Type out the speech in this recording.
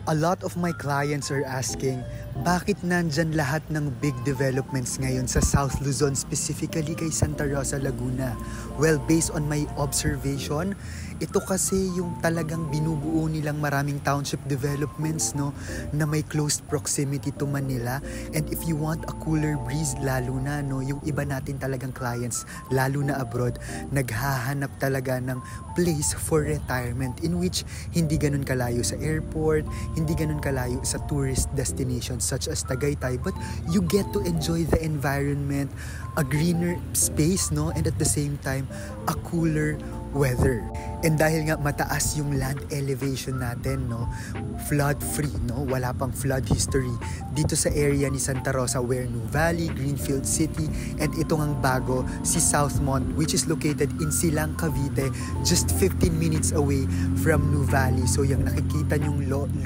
A lot of my clients are asking, bakit nandyan lahat ng big developments ngayon sa South Luzon, specifically kay Santa Rosa, Laguna? Well, based on my observation, ito kasi yung talagang binubuo nilang maraming township developments, no, na may close proximity to Manila. And if you want a cooler breeze, lalo na, no, yung iba natin talagang clients, lalo na abroad, naghahanap talaga ng place for retirement in which hindi ganun kalayo sa airport, hindi ganun kalayo sa tourist destinations such as Tagaytay, but you get to enjoy the environment, a greener space, no, and at the same time, a cooler weather. And dahil nga mataas yung land elevation natin, no, flood free, no, wala pang flood history dito sa area ni Santa Rosa, where New Valley, Greenfield City, and itong ang bago, si Southmont, which is located in Silang, Cavite, just 15 minutes away from New Valley. So yung nakikita nyong